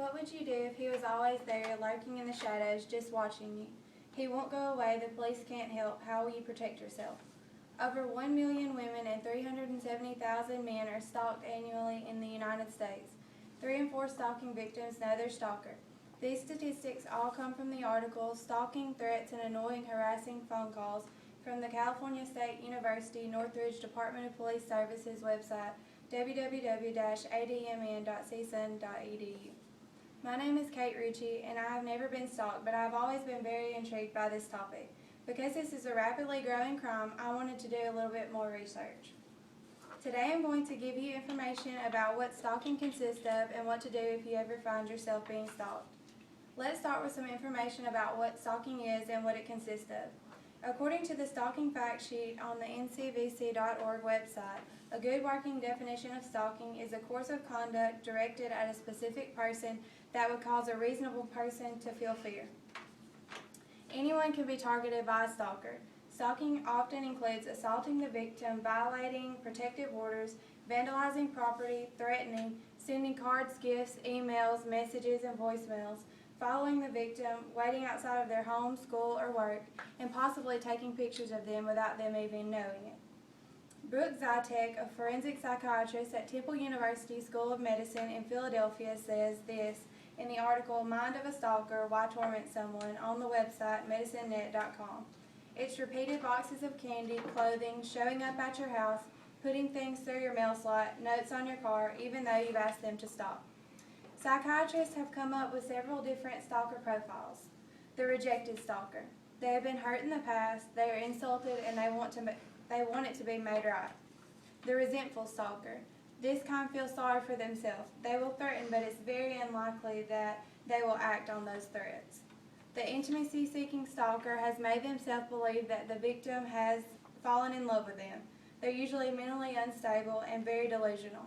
What would you do if he was always there, lurking in the shadows, just watching you? He won't go away, the police can't help. How will you protect yourself? Over 1 million women and 370,000 men are stalked annually in the United States. 3 in 4 stalking victims know their stalker. These statistics all come from the article Stalking, Threats, and Annoying Harassing Phone Calls from the California State University Northridge Department of Police Services website, www.admn.csun.edu. My name is Kate Richey, and I have never been stalked, but I have always been very intrigued by this topic. Because this is a rapidly growing crime, I wanted to do a little bit more research. Today I'm going to give you information about what stalking consists of and what to do if you ever find yourself being stalked. Let's start with some information about what stalking is and what it consists of. According to the Stalking Fact Sheet on the NWCC.org website, a good working definition of stalking is a course of conduct directed at a specific person that would cause a reasonable person to feel fear. Anyone can be targeted by a stalker. Stalking often includes assaulting the victim, violating protective orders, vandalizing property, threatening, sending cards, gifts, emails, messages, and voicemails, following the victim, waiting outside of their home, school, or work, and possibly taking pictures of them without them even knowing it. Brooke Zytek, a forensic psychiatrist at Temple University School of Medicine in Philadelphia, says this in the article Mind of a Stalker, Why Torment Someone on the website medicinenet.com. It's repeated boxes of candy, clothing, showing up at your house, putting things through your mail slot, notes on your car, even though you've asked them to stop. Psychiatrists have come up with several different stalker profiles. The rejected stalker. They have been hurt in the past, they are insulted, and they want it to be made right. The resentful stalker. This kind feels sorry for themselves. They will threaten, but it's very unlikely that they will act on those threats. The intimacy-seeking stalker has made themselves believe that the victim has fallen in love with them. They're usually mentally unstable and very delusional.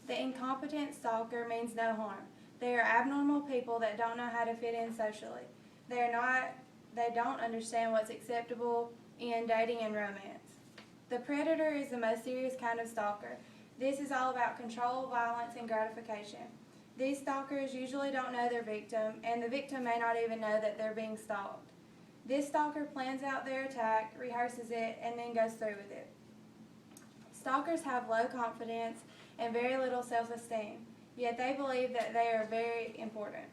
The incompetent stalker means no harm. They are abnormal people that don't know how to fit in socially. They don't understand what's acceptable in dating and romance. The predator is the most serious kind of stalker. This is all about control, violence, and gratification. These stalkers usually don't know their victim, and the victim may not even know that they're being stalked. This stalker plans out their attack, rehearses it, and then goes through with it. Stalkers have low confidence and very little self-esteem, yet they believe that they are very important.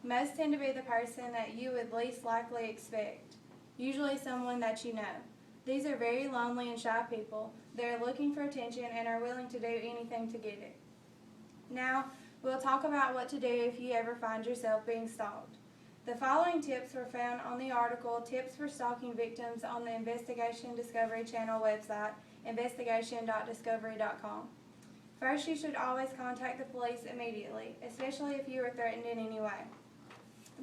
Most tend to be the person that you would least likely expect, usually someone that you know. These are very lonely and shy people. They're looking for attention and are willing to do anything to get it. Now, we'll talk about what to do if you ever find yourself being stalked. The following tips were found on the article Tips for Stalking Victims on the Investigation Discovery Channel website, investigation.discovery.com. First, you should always contact the police immediately, especially if you are threatened in any way.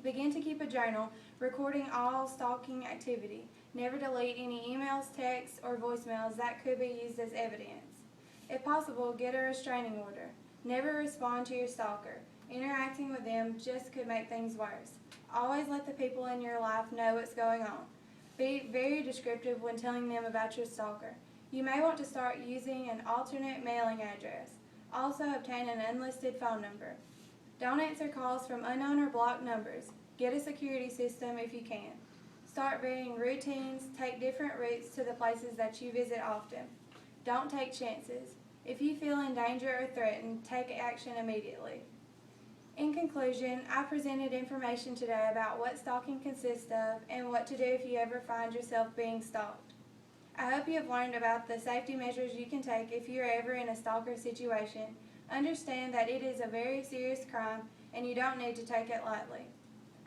Begin to keep a journal, recording all stalking activity. Never delete any emails, texts, or voicemails that could be used as evidence. If possible, get a restraining order. Never respond to your stalker. Interacting with them just could make things worse. Always let the people in your life know what's going on. Be very descriptive when telling them about your stalker. You may want to start using an alternate mailing address. Also, obtain an unlisted phone number. Don't answer calls from unknown or blocked numbers. Get a security system if you can. Start varying routines. Take different routes to the places that you visit often. Don't take chances. If you feel in danger or threatened, take action immediately. In conclusion, I presented information today about what stalking consists of and what to do if you ever find yourself being stalked. I hope you have learned about the safety measures you can take if you are ever in a stalker situation. Understand that it is a very serious crime and you don't need to take it lightly.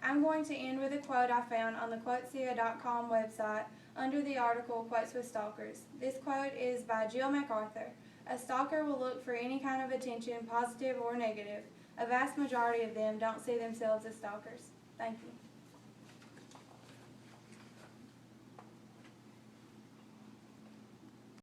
I'm going to end with a quote I found on the Quotesio.com website under the article Quotes with Stalkers. This quote is by Jill MacArthur. A stalker will look for any kind of attention, positive or negative. A vast majority of them don't see themselves as stalkers. Thank you.